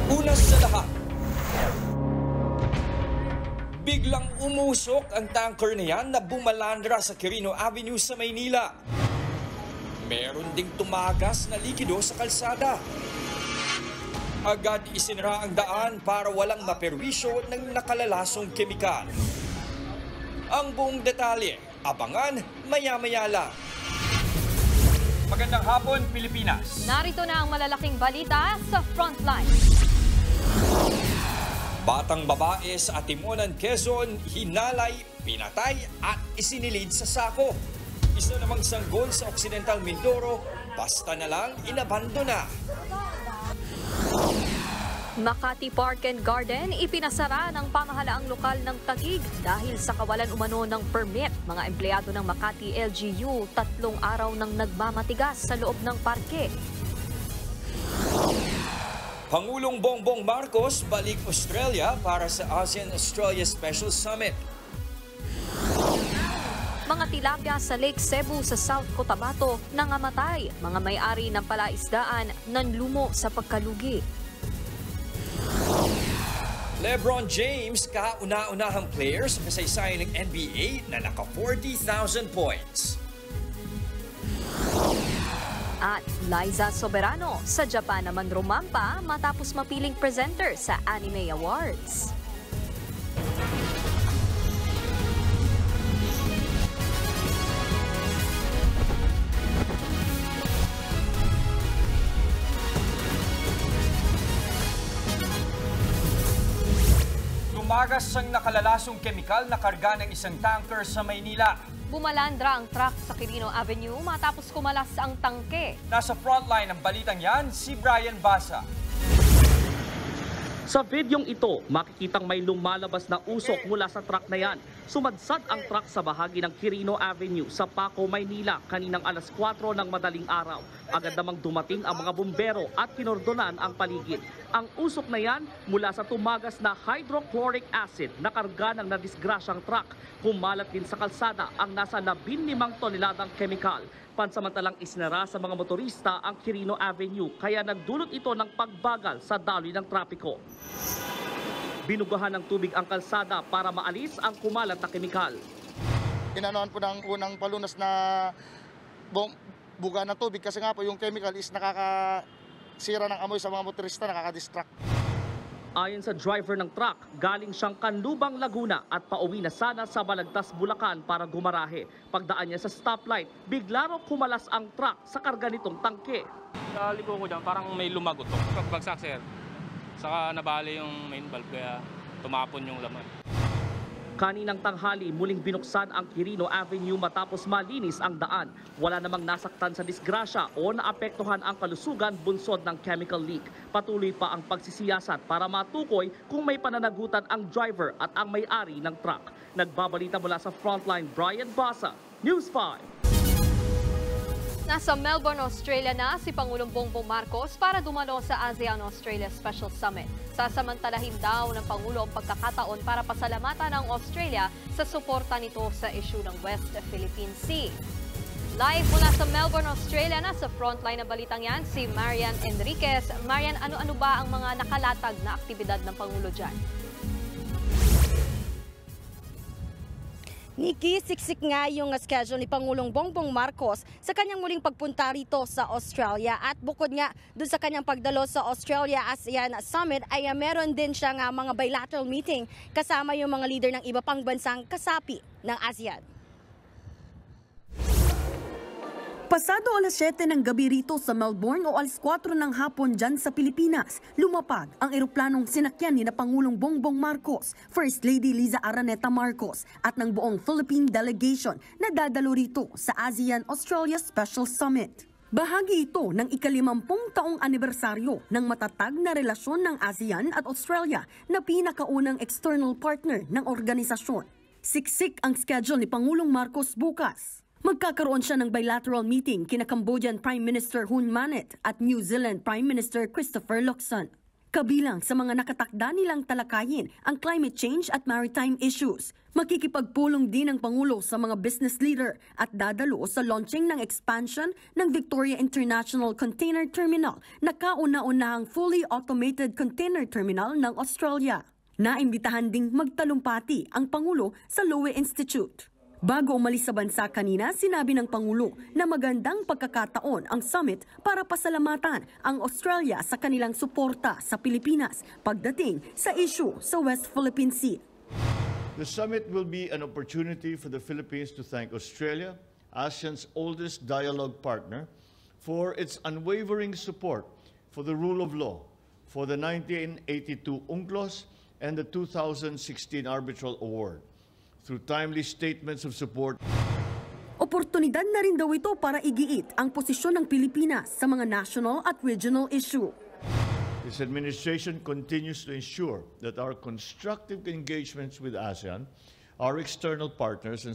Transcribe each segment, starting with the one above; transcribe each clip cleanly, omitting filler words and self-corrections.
Una sa lahat, biglang umusok ang tanker na yan na bumalandra sa Quirino Avenue sa Maynila. Meron ding tumagas na likido sa kalsada. Agad isinara ang daan para walang maperwisyo ng nakalalasong kemikal. Ang buong detalye, abangan maya-maya lang. Magandang hapon, Pilipinas. Narito na ang malalaking balita sa Frontline. Batang babae sa Atimonan, Quezon, hinalay, pinatay at isinilid sa sako. Isa namang sanggol sa Occidental Mindoro, basta na lang inabandona. Makati Park and Garden ipinasara ng pamahalaang lokal ng Taguig dahil sa kawalan umano ng permit. Mga empleyado ng Makati LGU 3 araw nang nagmamatigas sa loob ng parke. Pangulong Bongbong Marcos balik Australia para sa ASEAN-Australia Special Summit. Mga tilapia sa Lake Cebu sa South Cotabato nangamatay. Mga may-ari ng palaisdaan nanlumo sa pagkalugi. LeBron James, kauna-unahang player sa kasaysayan ng NBA na naka 40,000 points. At Liza Soberano sa Japan naman rumampa matapos mapiling presenter sa Anime Awards. Tumagas ang nakalalasong kemikal na karga ng isang tanker sa Maynila. Bumalandra ang truck sa Quirino Avenue matapos kumalas ang tangke. Nasa frontline ng balitang yan, si Brian Basa. Sa videong ito, makikitang may lumalabas na usok mula sa truck na yan. Sumadsad ang truck sa bahagi ng Quirino Avenue sa Paco, Maynila kaninang alas 4 ng madaling araw. Agad namang dumating ang mga bumbero at kinordonan ang paligid. Ang usok na yan mula sa tumagas na hydrochloric acid na karga ng nadisgrasyang truck. Kumalat din sa kalsada ang nasa 15 toneladang kemikal. Pansamantalang isinara sa mga motorista ang Quirino Avenue kaya nagdulot ito ng pagbagal sa daloy ng trapiko. Binugahan ng tubig ang kalsada para maalis ang kumalat na kemikal. Inanoan po ng unang palunas na buga ng tubig kasi nga po yung chemical is nakakasira ng amoy sa mga motorista, nakakadistract. Ayon sa driver ng truck, galing siyang Canlubang, Laguna at pauwi na sana sa Balagtas, Bulacan para gumarahe. Pagdaan niya sa stoplight, bigla raw kumalas ang truck sa karga nitong tangke. Sa liko ko dyan, parang may lumagotok. Pagbagsak, sir, saka nabali yung main valve kaya tumapon yung laman. Kaninang tanghali, muling binuksan ang Quirino Avenue matapos malinis ang daan. Wala namang nasaktan sa disgrasya o naapektuhan ang kalusugan bunsod ng chemical leak. Patuloy pa ang pagsisiyasat para matukoy kung may pananagutan ang driver at ang may-ari ng truck. Nagbabalita mula sa Frontline, Brian Basa, News 5. Nasa Melbourne, Australia na si Pangulong Bongbong Marcos para dumalo sa ASEAN-Australia Special Summit. Sasamantalahin daw ng Pangulo ang pagkakataon para pasalamatan ang Australia sa suporta nito sa issue ng West Philippine Sea. Live mula sa Melbourne, Australia na sa frontline ng balitang yan si Marian Enriquez. Marian, ano-ano ba ang mga nakalatag na aktibidad ng Pangulo dyan? Nikki, siksik nga yung schedule ni Pangulong Bongbong Marcos sa kanyang muling pagpunta rito sa Australia. At bukod nga doon sa kanyang pagdalo sa Australia ASEAN Summit ay meron din siya nga mga bilateral meeting kasama yung mga leader ng iba pang bansang kasapi ng ASEAN. Pasado alas 7 ng gabi rito sa Melbourne o alas 4 ng hapon dyan sa Pilipinas, lumapag ang eroplanong sinakyan ni na Pangulong Bongbong Marcos, First Lady Liza Araneta Marcos at ng buong Philippine delegation na dadalo rito sa ASEAN-Australia Special Summit. Bahagi ito ng ika-50 taong anibersaryo ng matatag na relasyon ng ASEAN at Australia na pinakaunang external partner ng organisasyon. Siksik ang schedule ni Pangulong Marcos bukas. Magkakaroon siya ng bilateral meeting kina Cambodian Prime Minister Hun Manet at New Zealand Prime Minister Christopher Luxon. Kabilang sa mga nakatakda nilang talakayin ang climate change at maritime issues. Makikipagpulong din ang Pangulo sa mga business leader at dadalo sa launching ng expansion ng Victoria International Container Terminal na kauna-unahang fully automated container terminal ng Australia. Naimbitahan ding magtalumpati ang Pangulo sa Lowe Institute. Bago umalis sa bansa kanina, sinabi ng Pangulo na magandang pagkakataon ang summit para pasalamatan ang Australia sa kanilang suporta sa Pilipinas pagdating sa issue sa West Philippine Sea. The summit will be an opportunity for the Philippines to thank Australia, ASEAN's oldest dialogue partner, for its unwavering support for the rule of law, for the 1982 UNCLOS and the 2016 Arbitral Award. Through timely statements of support. Oportunidad na rin daw ito para igiit ang posisyon ng Pilipinas sa mga national at regional issue. This administration continues to ensure that our constructive engagements with ASEAN, our external partners and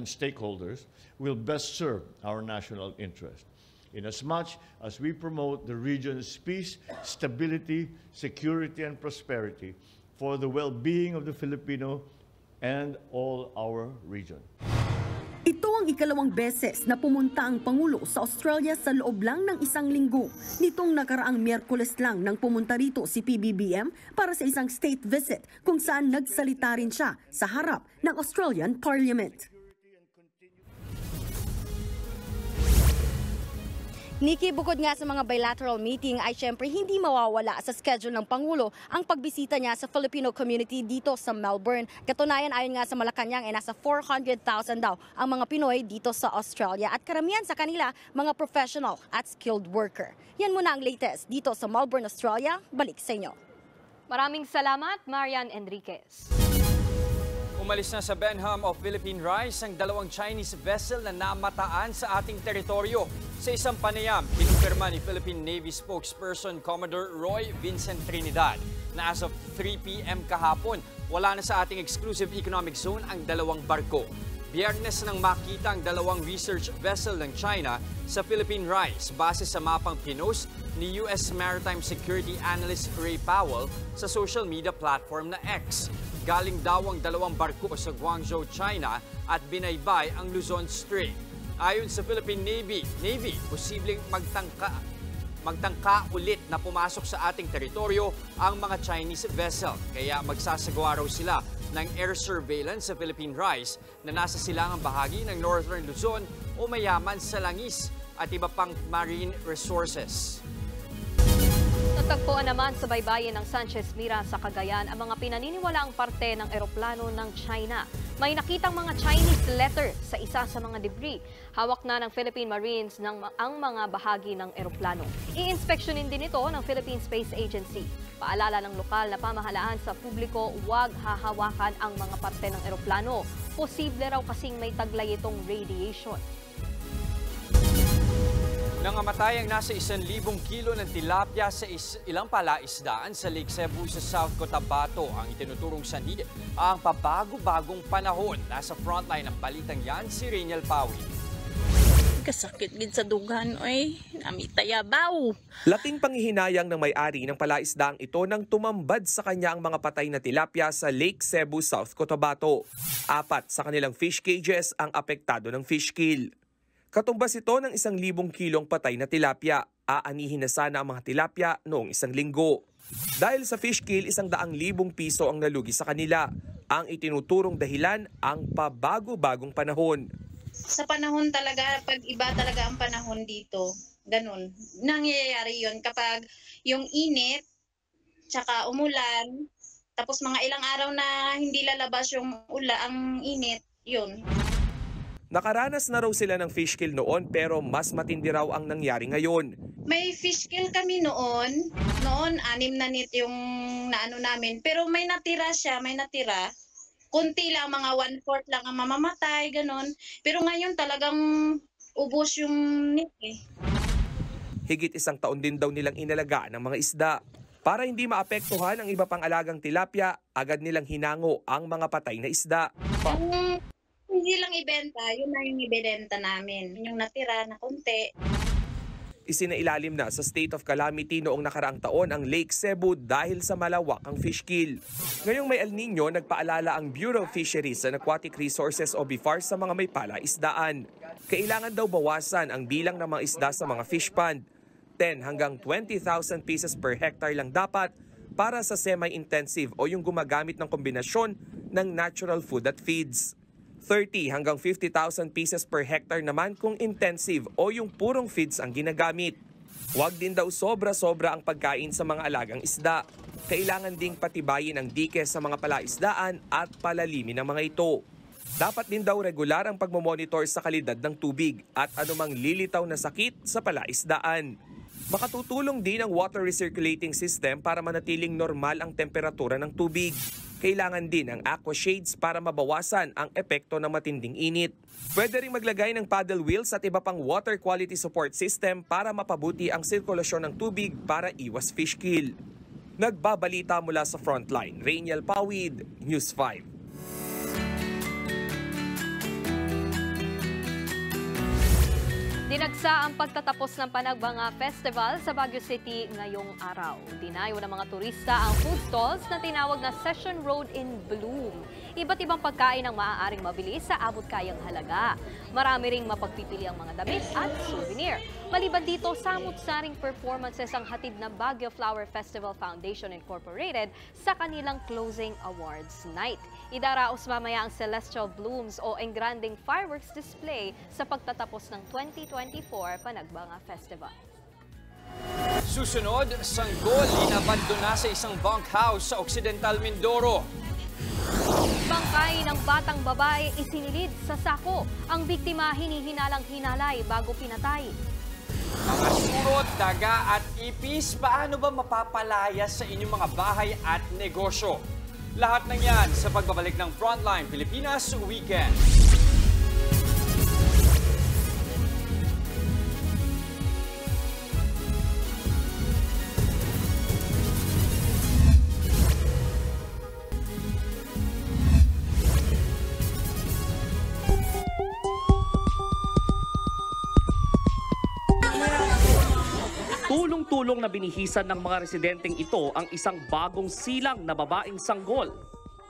stakeholders will best serve our national interest. Inasmuch as we promote the region's peace, stability, security, and prosperity for the well-being of the Filipino and all our region. Ito ang ikalawang beses na pumunta ang Pangulo sa Australia sa loob lang ng isang linggo. Nitong nakaraang Miyerkules lang nang pumunta rito si PBBM para sa isang state visit kung saan nagsalita rin siya sa harap ng Australian Parliament. Nikki, bukod nga sa mga bilateral meeting ay syempre hindi mawawala sa schedule ng Pangulo ang pagbisita niya sa Filipino community dito sa Melbourne. Katunayan, ayon nga sa Malacanang ay nasa 400,000 daw ang mga Pinoy dito sa Australia at karamihan sa kanila mga professional at skilled worker. Yan muna ang latest dito sa Melbourne, Australia. Balik sa inyo. Maraming salamat, Marian Enriquez. Umalis na sa Benham of Philippine Rice ang dalawang Chinese vessel na namataan sa ating teritoryo. Sa isang panayam, kinumpirma ni Philippine Navy spokesperson Commodore Roy Vincent Trinidad na as of 3 p.m. kahapon, wala na sa ating exclusive economic zone ang dalawang barko. Biyernes nang makita ang dalawang research vessel ng China sa Philippine Rice base sa mapang pinost ni US Maritime Security Analyst Ray Powell sa social media platform na X. Galing daw ang dalawang barko sa Guangzhou, China at binaybay ang Luzon Strait. Ayon sa Philippine Navy, posibleng magtangka ulit na pumasok sa ating teritoryo ang mga Chinese vessel. Kaya magsasagawa raw sila ng air surveillance sa Philippine Rice na nasa silangang bahagi ng Northern Luzon o mayaman sa langis at iba pang marine resources. Natagpuan naman sa baybayin ng Sanchez Mira sa Cagayan ang mga pinaniniwalaang parte ng eroplano ng China. May nakitang mga Chinese letter sa isa sa mga debris. Hawak na ng Philippine Marines ang mga bahagi ng eroplano. I-inspeksyonin din ito ng Philippine Space Agency. Paalala ng lokal na pamahalaan sa publiko, huwag hahawakan ang mga parte ng eroplano. Posible raw kasing may taglay itong radiation. Nangamatay ang nasa 1,000 kilo ng tilapia sa ilang palaisdaan sa Lake Cebu sa South Cotabato. Ang itinuturong sanhi ang pabago-bagong panahon. Nasa frontline ng balitang yan si Rainiel Pawi. Kasakit gid sa dugan, oy. Namitayabaw. Laking panghihinayang ng may-ari ng palaisdaang ito nang tumambad sa kanya ang mga patay na tilapia sa Lake Cebu, South Cotabato. 4 sa kanilang fish cages ang apektado ng fish kill. Katumbas ito ng 1,000 kilong patay na tilapia. Aanihin na sana ang mga tilapia noong 1 linggo. Dahil sa fish kill, 100,000 piso ang nalugi sa kanila. Ang itinuturong dahilan, ang pabago-bagong panahon. Sa panahon talaga, pag iba talaga ang panahon dito, ganun. Nangyayari yon kapag yung init, tsaka umulan, tapos mga ilang araw na hindi lalabas yung ang init, yun. Nakaranas na raw sila ng fish kill noon pero mas matindi raw ang nangyari ngayon. May fish kill kami noon. Noon, 6 na nit yung naano namin. Pero may natira siya, may natira. Kunti lang, mga 1/4 lang ang mamamatay, ganun. Pero ngayon talagang ubos yung nit eh. Higit 1 taon din daw nilang inalaga ng mga isda. Para hindi maapektuhan ang iba pang alagang tilapia, agad nilang hinango ang mga patay na isda. Hindi lang ibenta, yun na yung ibenta namin. Yung natira na konti. isinailalim na sa state of calamity noong nakaraang taon ang Lake Cebu dahil sa malawak ang fish kill. Ngayong may El Nino, nagpaalala ang Bureau of Fisheries and Aquatic Resources o BIFAR sa mga may palaisdaan. Kailangan daw bawasan ang bilang ng mga isda sa mga fish pond. 10 hanggang 20,000 pieces per hectare lang dapat para sa semi-intensive o yung gumagamit ng kombinasyon ng natural food at feeds. 30 hanggang 50,000 pieces per hectare naman kung intensive o yung purong feeds ang ginagamit. Huwag din daw sobra-sobra ang pagkain sa mga alagang isda. Kailangan ding patibayin ang dike sa mga palaisdaan at palalimin ang mga ito. Dapat din daw regular ang pagmomonitor sa kalidad ng tubig at anumang lilitaw na sakit sa palaisdaan. Makatutulong din ang water recirculating system para manatiling normal ang temperatura ng tubig. Kailangan din ang aqua shades para mabawasan ang epekto ng matinding init. Pwede rin maglagay ng paddle wheels at iba pang water quality support system para mapabuti ang sirkulasyon ng tubig para iwas fish kill. Nagbabalita mula sa Frontline, Rainiel Pawid, News 5. Dinagsa ang pagtatapos ng Panagbanga Festival sa Baguio City ngayong araw. Dinayo ng mga turista ang food stalls na tinawag na Session Road in Bloom. Iba't ibang pagkain ang maaaring mabili sa abot-kayang halaga. Marami ring mapagpipili ang mga damit at souvenir. Maliban dito, samut-saring performances ang hatid ng Baguio Flower Festival Foundation Incorporated sa kanilang closing awards night. Idaraos mamaya ang Celestial Blooms o engranding fireworks display sa pagtatapos ng 2024 Panagbanga Festival. Susunod, sanggol inabandona sa isang bunkhouse sa Occidental Mindoro. Bangkay ng batang babae isinilid sa sako. Ang biktima hinihinalang hinalay bago pinatay. Mga surot, daga at ipis, paano ba mapapalaya sa inyong mga bahay at negosyo? Lahat ng yan sa pagbabalik ng Frontline Pilipinas Weekend. Tulong-tulong na binihisan ng mga residenteng ito ang isang bagong silang na babaeng sanggol.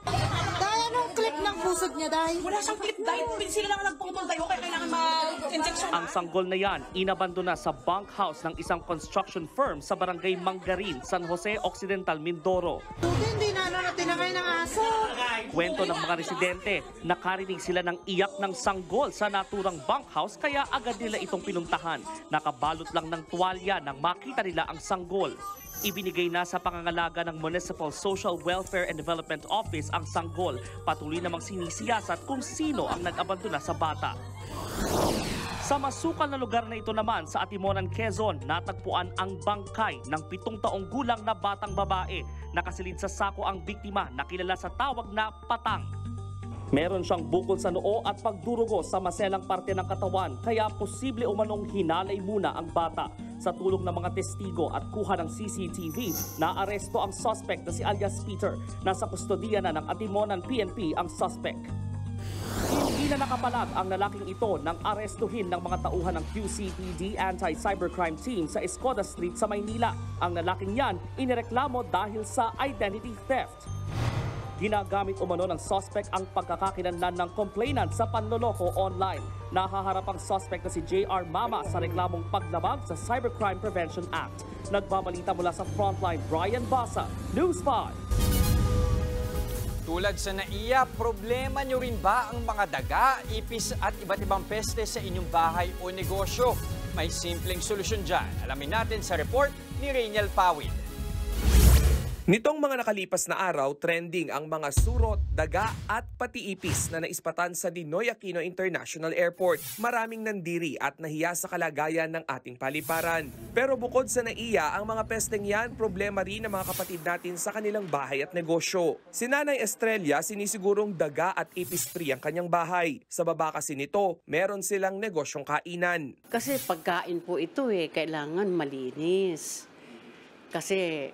Dahil anong clip ng pusod niya, dahil? Wala siyang clip dahil sila lang nagpungtong tayo kaya kailangan mag-injection. Ang sanggol na yan, inabandona sa bunkhouse ng isang construction firm sa barangay Mangarin, San Jose Occidental, Mindoro. Hindi na tinangay ng aso. Kwento ng mga residente, nakarinig sila ng iyak ng sanggol sa naturang bunkhouse kaya agad nila itong pinuntahan. Nakabalot lang ng tuwalya nang makita nila ang sanggol. Ibinigay na sa pangangalaga ng Municipal Social Welfare and Development Office ang sanggol. Patuloy namang sinisiyasat kung sino ang nag-abandona sa bata. Sa masukal na lugar na ito naman sa Atimonan, Quezon, natagpuan ang bangkay ng 7 taong gulang na batang babae. Nakasilid sa sako ang biktima na kilala sa tawag na patang. Meron siyang bukol sa noo at pagdurugo sa maselang parte ng katawan, kaya posible umanong hinalay muna ang bata. Sa tulong ng mga testigo at kuha ng CCTV, naaresto ang suspect na si alias Peter. Nasa kustodiya na ng Atimonan PNP ang suspect. Hindi na nakapalag ang lalaking ito nang arestuhin ng mga tauhan ng QCPD Anti-Cybercrime Team sa Escoda Street sa Maynila. Ang lalaking yan inireklamo dahil sa identity theft. Ginagamit umano ng suspect ang pagkakakilanlan ng complainant sa panloloko online. Nahaharap ang suspect na si JR Mama sa reklamong paglabag sa Cybercrime Prevention Act. Nagbabalita mula sa Frontline, Brian Basa, News 5. Tulad sa NAIA, problema nyo rin ba ang mga daga, ipis at iba't ibang peste sa inyong bahay o negosyo? May simpleng solusyon dyan. Alamin natin sa report ni Rainiel Pawid. Nitong mga nakalipas na araw, trending ang mga surot, daga at pati ipis na naispatan sa Ninoy Aquino International Airport. Maraming nandiri at nahiya sa kalagayan ng ating paliparan. Pero bukod sa NAIA, ang mga pesteng yan, problema rin ng mga kapatid natin sa kanilang bahay at negosyo. Si Nanay Estrella, sinisigurong daga at ipis free ang kanyang bahay. Sa baba kasi nito, meron silang negosyong kainan. Kasi pagkain po ito kailangan malinis. Kasi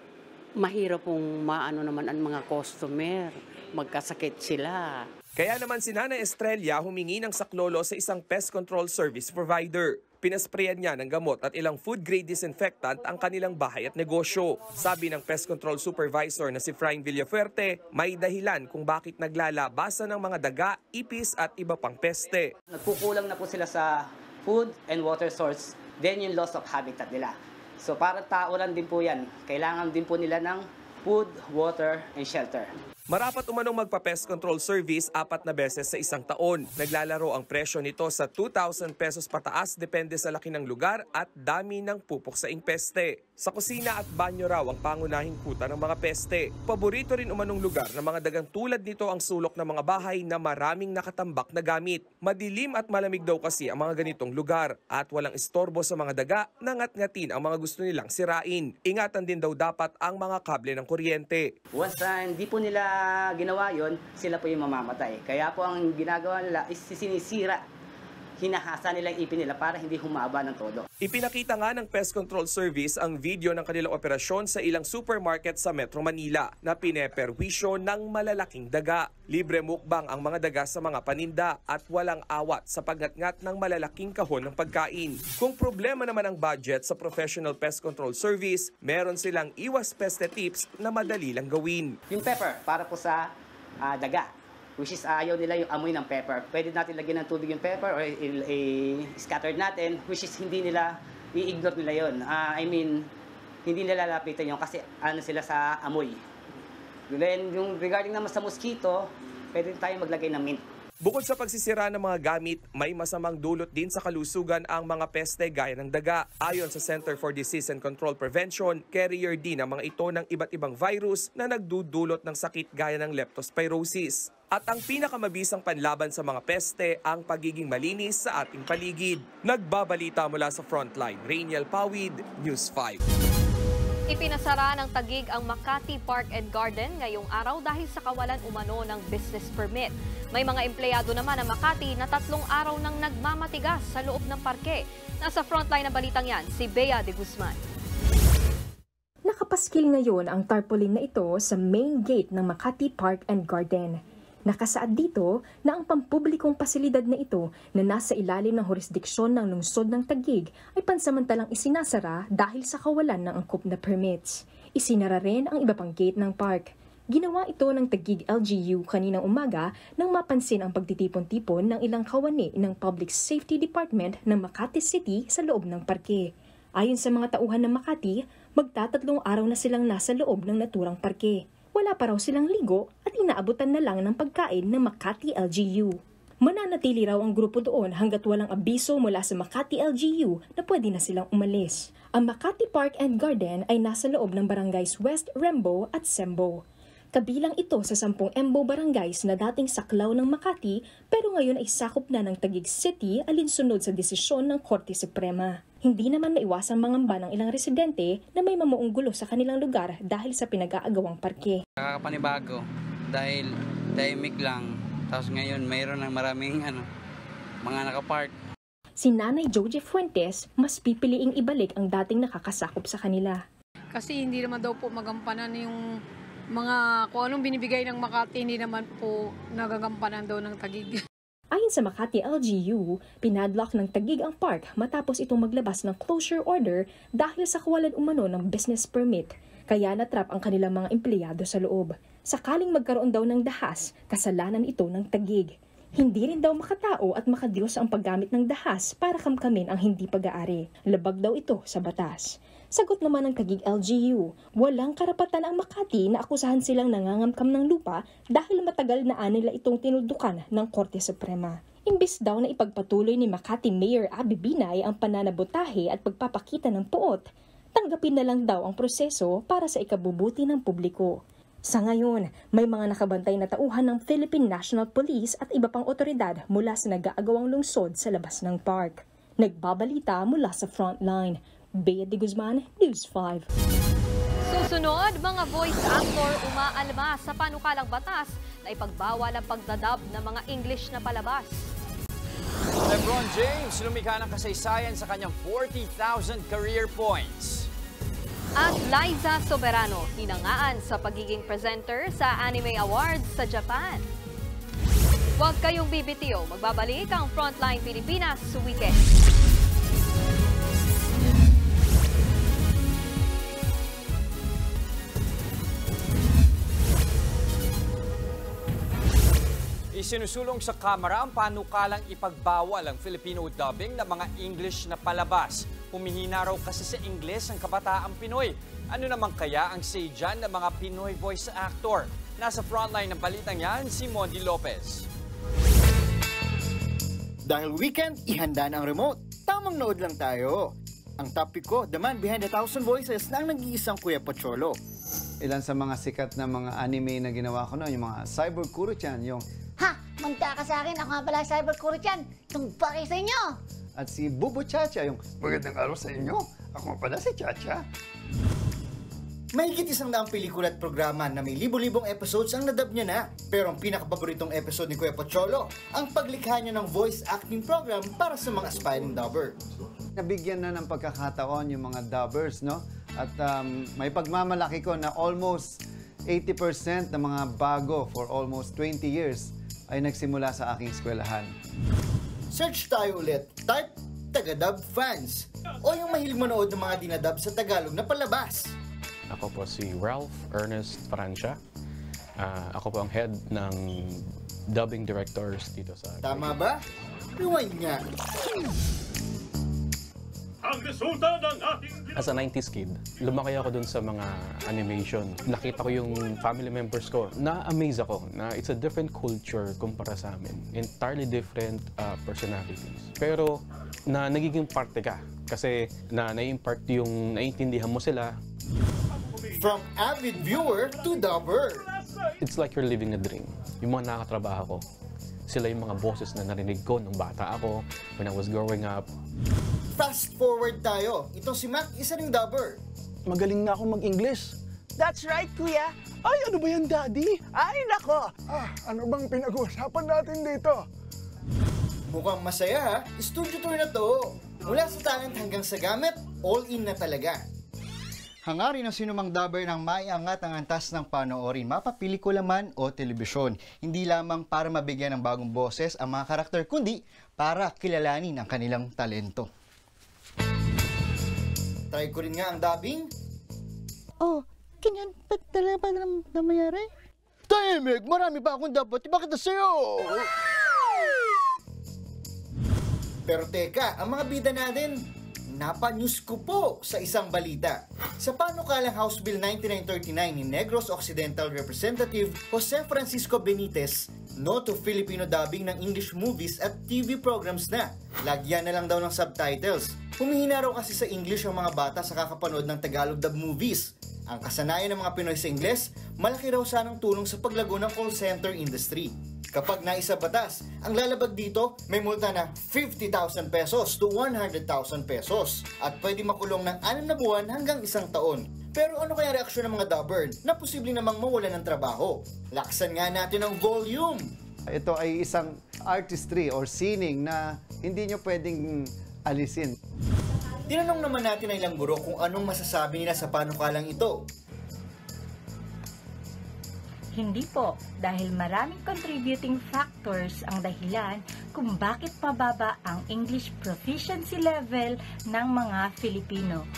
mahirap pong maano naman ang mga customer, magkasakit sila. Kaya naman si Nanay Estrella humingi ng saklolo sa isang pest control service provider. Pinasprayan niya ng gamot at ilang food-grade disinfectant ang kanilang bahay at negosyo. Sabi ng Pest Control Supervisor na si Frying Villafuerte, may dahilan kung bakit naglalabasan ng mga daga, ipis at iba pang peste. Nagkukulang na po sila sa food and water source, then yung loss of habitat nila. So para tao lang din po yan, kailangan din po nila ng food, water, and shelter. Marapat umanong magpa-pest control service 4 na beses sa isang taon. Naglalaro ang presyo nito sa 2,000 pesos pataas depende sa laki ng lugar at dami ng pupuksaing peste. Sa kusina at banyo raw ang pangunahing kuta ng mga peste. Paborito rin umanong lugar ng mga dagang tulad nito ang sulok ng mga bahay na maraming nakatambak na gamit. Madilim at malamig daw kasi ang mga ganitong lugar at walang istorbo sa mga daga, nangat-ngatin ang mga gusto nilang sirain. Ingatan din daw dapat ang mga kable ng kuryente. Once hindi po nila ginawa yon, sila po yung mamamatay. Kaya po ang ginagawa nila is sinisira, hinahasa nila yung ipin nila para hindi humaba ng todo. Ipinakita nga ng Pest Control Service ang video ng kanilang operasyon sa ilang supermarket sa Metro Manila na pineperwisyo ng malalaking daga. Libre mukbang ang mga daga sa mga paninda at walang awat sa pagngat-ngat ng malalaking kahon ng pagkain. Kung problema naman ang budget sa Professional Pest Control Service, meron silang iwas peste tips na madali lang gawin. Yung pepper para po sa daga, which is ayaw nila yung amoy ng pepper. Pwede natin lagyan ng tubig yung pepper or scattered natin, which is hindi nila, i-ignore nila yun. Hindi nila lapitan yun kasi ano sila sa amoy. Then, yung regarding naman sa mosquito, pwede tayong maglagay ng mint. Bukod sa pagsisira ng mga gamit, may masamang dulot din sa kalusugan ang mga peste gaya ng daga. Ayon sa Center for Disease and Control Prevention, carrier din ang mga ito ng iba't ibang virus na nagdudulot ng sakit gaya ng leptospirosis. At ang pinakamabisang panlaban sa mga peste ang pagiging malinis sa ating paligid. Nagbabalita mula sa Frontline, Rainiel Pawid, News 5. Ipinasara ng Taguig ang Makati Park and Garden ngayong araw dahil sa kawalan umano ng business permit. May mga empleyado naman ng Makati na 3 araw nang nagmamatigas sa loob ng parke. Nasa frontline ng balitang yan, si Bea de Guzman. Nakapaskil ngayon ang tarpaulin na ito sa main gate ng Makati Park and Garden. Nakasaad dito na ang pampublikong pasilidad na ito na nasa ilalim ng jurisdiksyon ng lungsod ng Taguig ay pansamantalang isinasara dahil sa kawalan ng angkop na permits. Isinara rin ang iba pang gate ng park. Ginawa ito ng Taguig LGU kaninang umaga nang mapansin ang pagtitipon-tipon ng ilang kawani ng Public Safety Department ng Makati City sa loob ng parke. Ayon sa mga tauhan ng Makati, magtatatlong araw na silang nasa loob ng naturang parke. Wala pa raw silang ligo at inaabutan na lang ng pagkain ng Makati LGU. Mananatili raw ang grupo doon hanggat walang abiso mula sa Makati LGU na pwede na silang umalis. Ang Makati Park and Garden ay nasa loob ng barangays West Rembo at Sembo. Kabilang ito sa 10 Embo barangays na dating saklaw ng Makati pero ngayon ay sakop na ng Taguig City alinsunod sa desisyon ng Korte Suprema. Hindi naman maiwasang mangamba ng ilang residente na may mamuong gulo sa kanilang lugar dahil sa pinag-aagawang parke. Nakakapanibago dahil tahimik lang. Tapos ngayon mayroon ng maraming mga nakapark. Si Nanay Joji Fuentes mas pipiliing ibalik ang dating nakakasakop sa kanila. Kasi hindi naman daw po magampanan yung mga kung anong binibigay ng Makati, hindi naman po nagagampanan daw ng Taguig. Ayon sa Makati LGU, pinadlock ng Taguig ang park matapos itong maglabas ng closure order dahil sa kawalan umano ng business permit. Kaya natrap ang kanilang mga empleyado sa loob. Sakaling magkaroon daw ng dahas, kasalanan ito ng Taguig. Hindi rin daw makatao at makadiyos ang paggamit ng dahas para kamkamin ang hindi pag-aari. Labag daw ito sa batas. Sagot naman ng Taguig LGU, walang karapatan ang Makati na akusahan silang nangangamkam ng lupa dahil matagal na nila itong tinuldukan ng Korte Suprema. Imbis daw na ipagpatuloy ni Makati Mayor Abby Binay ang pananabotahe at pagpapakita ng puot, tanggapin na lang daw ang proseso para sa ikabubuti ng publiko. Sa ngayon, may mga nakabantay na tauhan ng Philippine National Police at iba pang otoridad mula sa nag-aagawang lungsod sa labas ng park. Nagbabalita mula sa Frontline. Bea de Guzman, News 5. Susunod, mga voice actor umaalma sa panukalang batas na ipagbawal ang pagdadub ng mga English na palabas. LeBron James lumikha ng kasaysayan sa kanyang 40,000 career points. At Liza Soberano, hinangaan sa pagiging presenter sa Anime Awards sa Japan. Huwag kayong bibitiw, magbabalik ang Frontline Pilipinas sa weekend. Isinusulong sa Kamara ang panukalang ipagbawal ang Filipino dubbing ng mga English na palabas. Humihina raw kasi sa Ingles ang kabataang Pinoy. Ano naman kaya ang say dyan ng mga Pinoy voice actor? Nasa frontline ng balitang yan, si Mondi Lopez. Dahil weekend, ihanda na ang remote. Tamang nood lang tayo. Ang topic ko, The Man Behind 1,000 Voices na ang nag-iisang Kuya Pocholo. Ilan sa mga sikat na mga anime na ginawa ko na, yung mga Cyber Kuro-chan, yung Ha! Magta ka sa akin, ako nga pala Cyber Kuro-chan. Tumpaki sa inyo! at si Bubo Chacha, yung magandang araw sa inyo. Ako nga pala si Chacha. Mahigit 100 pelikula at programa na may libo-libong episodes ang nadub niya na. Pero ang pinakapaboritong episode ni Kuya Pocholo, ang paglikha niya ng voice acting program para sa mga aspiring dubber. Nabigyan na ng pagkakataon yung mga dubbers, no? At may pagmamalaki ko na almost 80% ng mga bago for almost 20 years ay nagsimula sa aking eskwelahan. Search tayo ulit. Type Tagadub Fans o yung mahilig manood ng mga dinadub sa Tagalog na palabas. Ako po si Ralph Ernest Francia. Ako po ang head ng dubbing directors dito sa... Tama ba? Rewind nga. Ang resulta ng ating... As a 90s kid, lumaki ako dun sa mga animation. Nakita ko yung family members ko. Na-amaze ako na it's a different culture kumpara sa amin. Entirely different personalities. Pero na nagiging parte ka. Kasi na-impart yung naiintindihan mo sila. From avid viewer to dubber. It's like you're living a dream. Yung mga nakatrabaho ko, sila yung mga boses na narinig ko nung bata ako, when I was growing up. Fast forward tayo. Itong si Mac, isa ring dubber. Magaling na ako mag-English. That's right, Kuya. Ay, ano ba yan, Daddy? Ay, nako. Ano bang pinag-uusapan natin dito? Mukhang masaya ha. Studio tour na to. Mula sa talent hanggang sa gamit, all in na talaga. Hangarin ng sinumang dubber ng maiangat ang antas ng panoorin, mapapelikula man o telebisyon. Hindi lamang para mabigyan ng bagong boses ang mga karakter, kundi para kilalanin ang kanilang talento. Try ko rin nga ang dubbing. Oh, ganyan pa talaga na mayari? Tahimik! Marami pa akong dapat ipakita sa'yo! Pero teka, ang mga bida natin, napa-news ko po sa isang balita. Sa panukalang House Bill 9939 ni Negros Occidental Representative Jose Francisco Benitez, no to Filipino dubbing ng English movies at TV programs na. Lagyan na lang daw ng subtitles. Humihina raw kasi sa English ang mga bata sa kakapanood ng Tagalog dub movies. Ang kasanayan ng mga Pinoy sa Ingles, malaki raw sanang tulong sa paglago ng call center industry. Kapag naisa batas, ang lalabag dito may multa na 50,000 pesos to 100,000 pesos at pwede makulong ng 6 na buwan hanggang 1 taon. Pero ano kaya reaksyon ng mga dubber na posible namang mawalan ng trabaho? Laksan nga natin ang volume! Ito ay isang artistry or sining na hindi nyo pwedeng alisin. Tinanong naman natin ang ilang guro kung anong masasabi nila sa panukalang ito. Hindi po, dahil maraming contributing factors ang dahilan kung bakit mababa ang English proficiency level ng mga Filipino.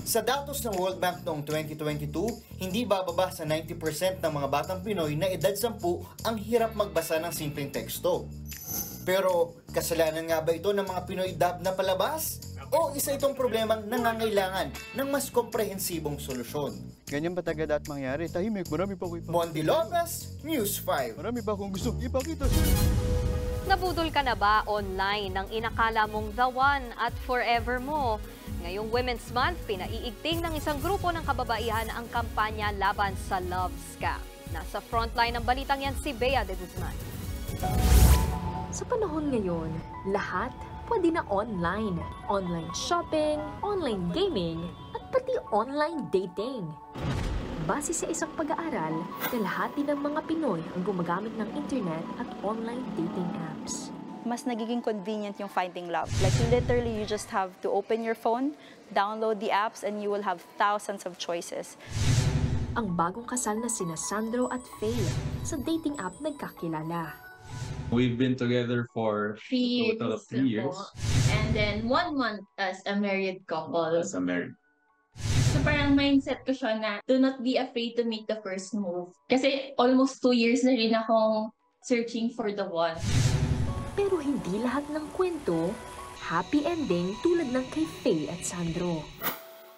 Sa datos ng World Bank noong 2022, hindi bababa sa 90% ng mga batang Pinoy na edad 10 ang hirap magbasa ng simpleng teksto. Pero kasalanan nga ba ito ng mga Pinoy dub na palabas? O isa itong problemang nangangailangan ng mas komprehensibong solusyon? Ganyan ba tagad at mangyari? Tahimik, marami pa akong Mondi Lopez, News 5. Marami pa akong gusto ipakita. Nabudol ka na ba online ng inakala mong the one at forever mo? Ngayong Women's Month, pinaiigting ng isang grupo ng kababaihan ang kampanya laban sa love scam. Nasa frontline ng balitang yan si Bea de Guzman. Sa panahon ngayon, lahat pwede na online. Online shopping, online gaming, at pati online dating. Base sa isang pag-aaral, kalahati ng mga Pinoy ang gumagamit ng internet at online dating apps. Mas nagiging convenient yung finding love. Like literally, you just have to open your phone, download the apps, and you will have thousands of choices. Ang bagong kasal na sina Sandro at Faye sa dating app nagkakilala. We've been together for a total of 3 years. And then 1 month as a married couple. As a married. So parang mindset ko siya na do not be afraid to make the first move. Kasi almost 2 years na rin akong searching for the one. Pero hindi lahat ng kwento happy ending tulad ng kay Faye at Sandro.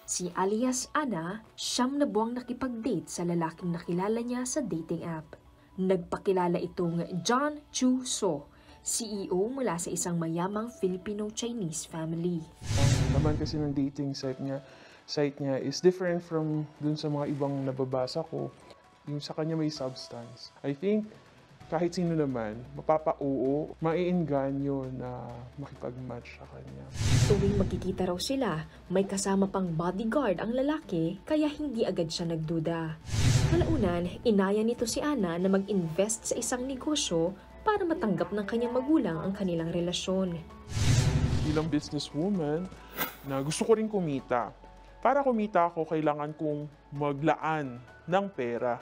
Si alias Ana, 9 na buwang nakipag-date sa lalaking nakilala niya sa dating app. Nagpakilala itong John Chu So, CEO mula sa isang mayamang Filipino-Chinese family. Naman kasi ng dating site niya is different from dun sa mga ibang nababasa ko. Yung sa kanya may substance. I think kahit sino naman, mapapa-oo, mai-engganyo na makipag-match sa kanya. Tuwing magkikita raw sila, may kasama pang bodyguard ang lalaki kaya hindi agad siya nagduda. Kalaunan, inaya nito si Ana na mag-invest sa isang negosyo para matanggap ng kanyang magulang ang kanilang relasyon. Bilang businesswoman na gusto ko rin kumita. Para kumita ako, kailangan kong maglaan ng pera.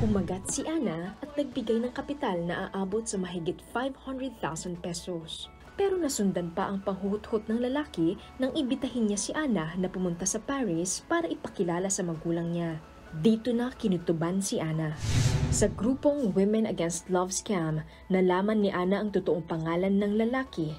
Kumagat si Ana at nagbigay ng kapital na aabot sa mahigit 500,000 pesos. Pero nasundan pa ang panghuhut-hut ng lalaki nang ibitahin niya si Ana na pumunta sa Paris para ipakilala sa magulang niya. Dito na kinutuban si Ana. Sa grupong Women Against Love Scam, nalaman ni Ana ang totoong pangalan ng lalaki,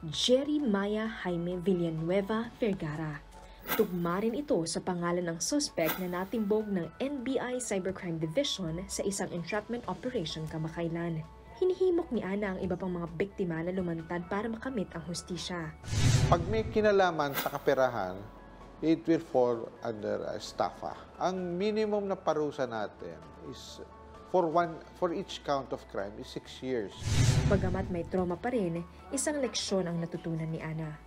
Jeremiah Jaime Villanueva Vergara. Tugma rin ito sa pangalan ng suspect na natimbog ng NBI Cybercrime Division sa isang entrapment operation kamakailan. Hinihimok ni Ana ang iba pang mga biktima na lumantad para makamit ang hustisya. Pag may kinalaman sa kaperahan, it will fall under estafa. Ang minimum na parusa natin is for each count of crime is 6 years. Bagamat may trauma pa rin, isang leksyon ang natutunan ni Ana.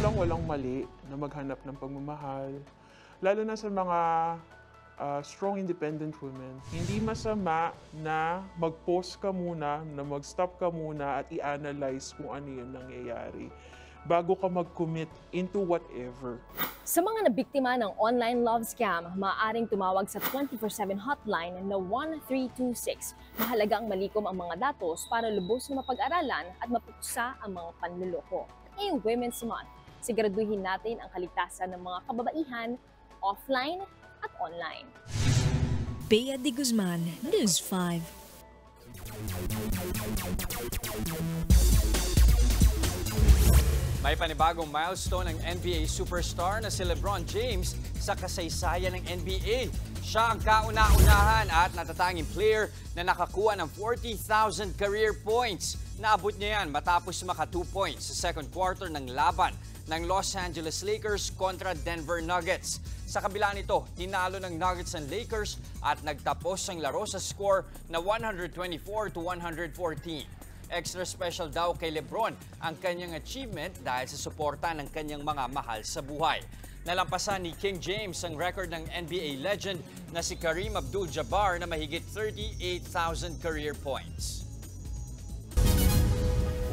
Walang mali na maghanap ng pagmamahal, lalo na sa mga strong independent women. Hindi masama na mag-pause ka muna, na mag-stop ka muna at i-analyze kung ano yung nangyayari bago ka mag-commit into whatever. Sa mga nabiktima ng online love scam, maaaring tumawag sa 24/7 hotline na 1326. Mahalaga ang malikom ang mga datos para lubos na mapag-aralan at mapuksa ang mga panluloko. Ngayong Women's Month, siguraduhin natin ang kaligtasan ng mga kababaihan offline at online. Bea de Guzman, News 5. May panibagong milestone ng NBA superstar na si LeBron James sa kasaysayan ng NBA. Siya ang kauna-unahan at natatanging player na nakakuha ng 40,000 career points. Naabot niya yan matapos maka 2 points sa second quarter ng laban ng Los Angeles Lakers kontra Denver Nuggets. Sa kabila nito, tinalo ng Nuggets ang Lakers at nagtapos ang laro sa score na 124-114. Extra special daw kay LeBron ang kanyang achievement dahil sa suporta ng kanyang mga mahal sa buhay. Nalampasan ni King James ang record ng NBA legend na si Kareem Abdul-Jabbar na mahigit 38,000 career points.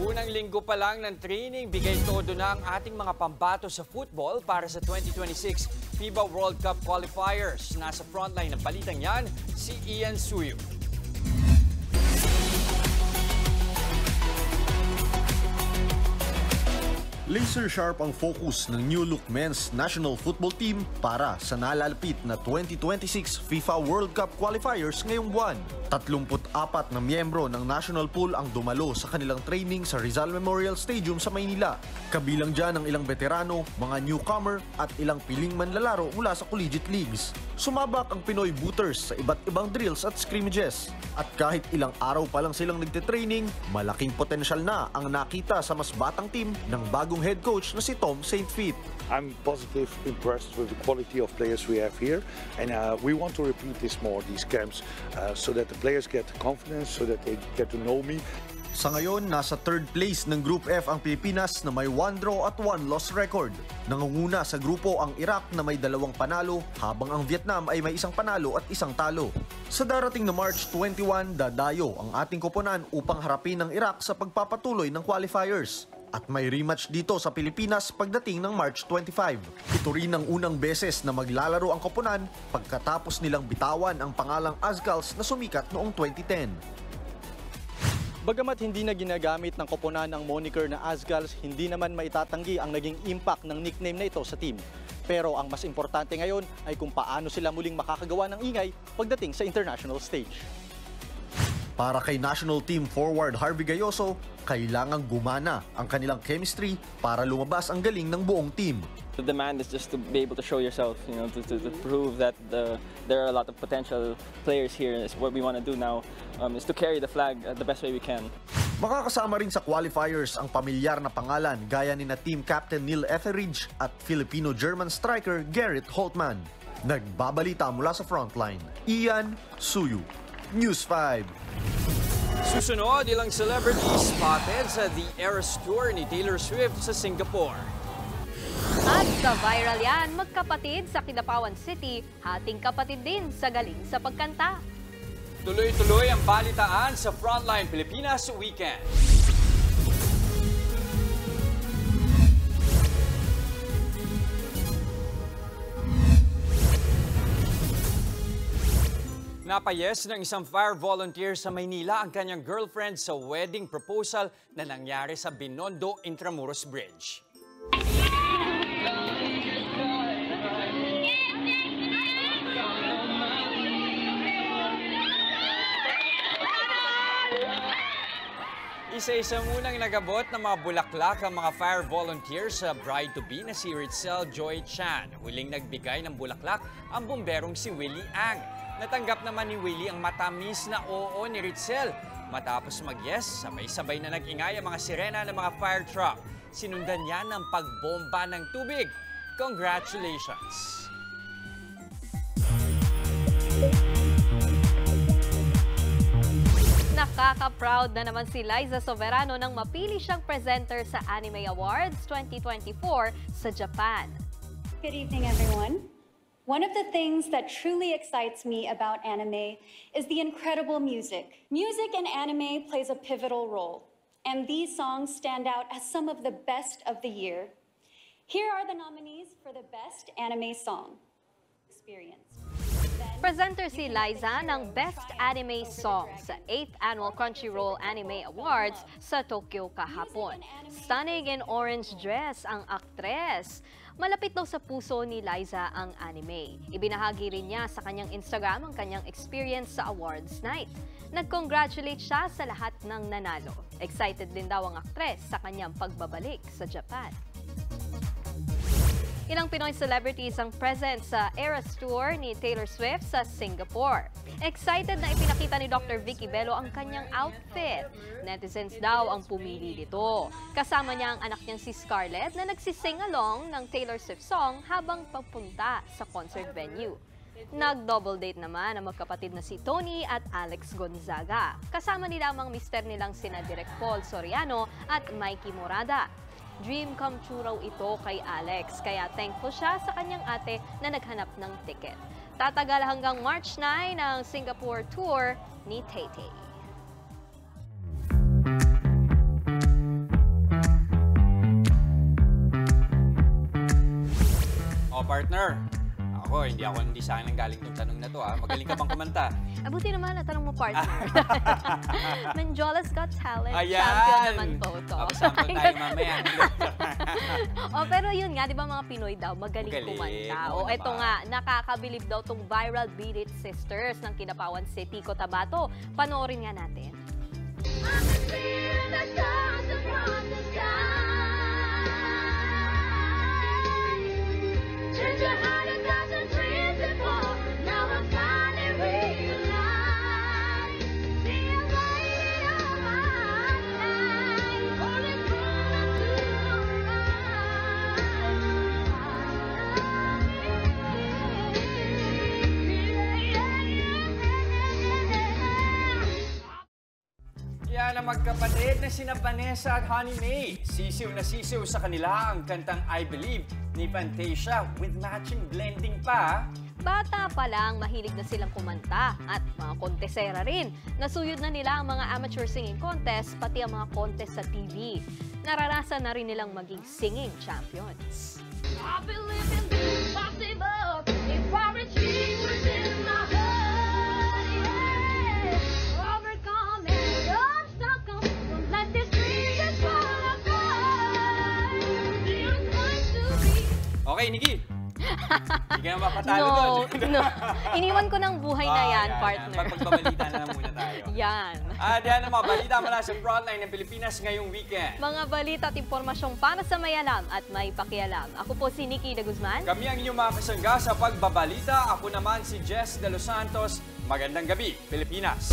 Unang linggo pa lang ng training, bigay todo na ang ating mga pambato sa football para sa 2026 FIBA World Cup qualifiers. Nasa frontline ng balitang yan, si Ian Suyo. Laser sharp ang focus ng New Look Men's National Football Team para sa nalalapit na 2026 FIFA World Cup qualifiers ngayong buwan. 34 na miyembro ng national pool ang dumalo sa kanilang training sa Rizal Memorial Stadium sa Maynila. Kabilang dyan ang ilang veterano, mga newcomer at ilang piling manlalaro mula sa collegiate leagues. Sumabak ang Pinoy Booters sa iba't ibang drills at scrimmages. At kahit ilang araw pa lang silang nagtitraining, malaking potensyal na ang nakita sa mas batang team ng bagong head coach na si Tom St. Fit. I'm positive, impressed with the quality of players we have here, and we want to repeat these camps, so that the players get confidence, so that they get to know me. Sa ngayon, nasa third place ng Group F ang Pilipinas na may 1 draw at 1 loss record. Nangunguna sa grupo ang Iraq na may 2 panalo, habang ang Vietnam ay may 1 panalo at 1 talo. Sa darating na March 21, dadayo ang ating koponan upang harapin ang Iraq sa pagpapatuloy ng qualifiers. At may rematch dito sa Pilipinas pagdating ng March 25. Ito rin ang unang beses na maglalaro ang koponan pagkatapos nilang bitawan ang pangalang Azkals na sumikat noong 2010. Bagamat hindi na ginagamit ng koponan ang moniker na Azkals, hindi naman maitatanggi ang naging impact ng nickname na ito sa team. Pero ang mas importante ngayon ay kung paano sila muling makakagawa ng ingay pagdating sa international stage. Para kay national team forward Harvey Gayoso, kailangang gumana ang kanilang chemistry para lumabas ang galing ng buong team. The demand is just to be able to show yourself, you know, to prove that there are a lot of potential players here. Is what we want to do now is to carry the flag the best way we can. Makakasama rin sa qualifiers ang pamilyar na pangalan gaya ni na team captain Neil Etheridge at Filipino-German striker Garrett Holtman. Nagbabalita mula sa frontline, Ian Suyu, News 5. Susunod, ilang celebrities spotted sa The Eras Tour ni Taylor Swift sa Singapore. At sa viral yan, magkapatid sa Kidapawan City, hating kapatid din sa galing sa pagkanta. Tuloy-tuloy ang balitaan sa Frontline Pilipinas Weekend. Napayes ng isang fire volunteer sa Maynila ang kanyang girlfriend sa wedding proposal na nangyari sa Binondo Intramuros Bridge. Isa-isa munang nagabot ng mga bulaklak ang mga fire volunteers sa bride-to-be na si Ritzel Joy Chan. Huling nagbigay ng bulaklak ang bomberong si Willie Ang. Natanggap naman ni Willie ang matamis na oo ni Ritzel. Matapos mag-yes, sabay-sabay na nag-ingay ang mga sirena ng mga fire truck. Sinundan niya ng pagbomba ng tubig. Congratulations! Nakaka-proud na naman si Liza Soberano nang mapili siyang presenter sa Anime Awards 2024 sa Japan. Good evening, everyone. One of the things that truly excites me about anime is the incredible music. Music in anime plays a pivotal role, and these songs stand out as some of the best of the year. Here are the nominees for the Best Anime Song Experience. Presenter si Liza ng Best Anime Song sa 8th Annual Crunchyroll Anime Awards sa Tokyo kahapon. Stunning in orange dress ang aktres. Malapit daw sa puso ni Liza ang anime. Ibinahagi rin niya sa kanyang Instagram ang kanyang experience sa awards night. Nag-congratulate siya sa lahat ng nanalo. Excited din daw ang aktres sa kanyang pagbabalik sa Japan. Ilang Pinoy celebrities ang present sa Eras Tour ni Taylor Swift sa Singapore. Excited na ipinakita ni Dr. Vicky Bello ang kanyang outfit. Netizens daw ang pumili dito. Kasama niya ang anak niyang si Scarlett na nagsising along ng Taylor Swift song habang papunta sa concert venue. Nag-double date naman ang magkapatid na si Tony at Alex Gonzaga. Kasama nila ang mister nilang sina Direk Paul Soriano at Mikey Morada. Dream come true raw ito kay Alex, kaya thankful siya sa kanyang ate na naghanap ng ticket. Tatagal hanggang March 9 ang Singapore tour ni Tay-Tay. O partner, hindi sa akin ang galing itong tanong na to. Magaling ka bang kumanta? Abuti naman na tanong mo, partner. Menjola's Got Talent. Ayan. Champion naman po ito. Sample tayo mamaya. Pero yun nga, di ba mga Pinoy daw, magaling kumanta. Eto nga, nakakabilib daw tong viral Beat It Sisters ng Kidapawan City, Cotabato. Panoorin nga natin. Yan ang magkapatid na sina Vanessa at Honey May. Sisiw na sisiw sa kanila ang kantang I Believe ni Fantasia with matching blending pa. Bata pa lang, mahilig na silang kumanta at mga kontesera rin. Nasuyod na nila ang mga amateur singing contest, pati ang mga contest sa TV. Naranasan na rin nilang maging singing champions. I believe in the possible, if I reach within my heart, yeah. Overcome and obstacle, don't let this dream just fall apart. Still going to be. Okay, Nikki. Hindi ka na mapatalo doon. No. Iniwan ko ng buhay na yan, partner. Pagbabalita na lang muna tayo. Yan. At yan ang mga balita mula sa frontline ng Pilipinas ngayong weekend. Mga balita at impormasyong para sa may alam at may pakialam. Ako po si Nikki de Guzman. Kami ang inyong mga kasangga sa pagbabalita. Ako naman si Jess de Los Santos. Magandang gabi, Pilipinas.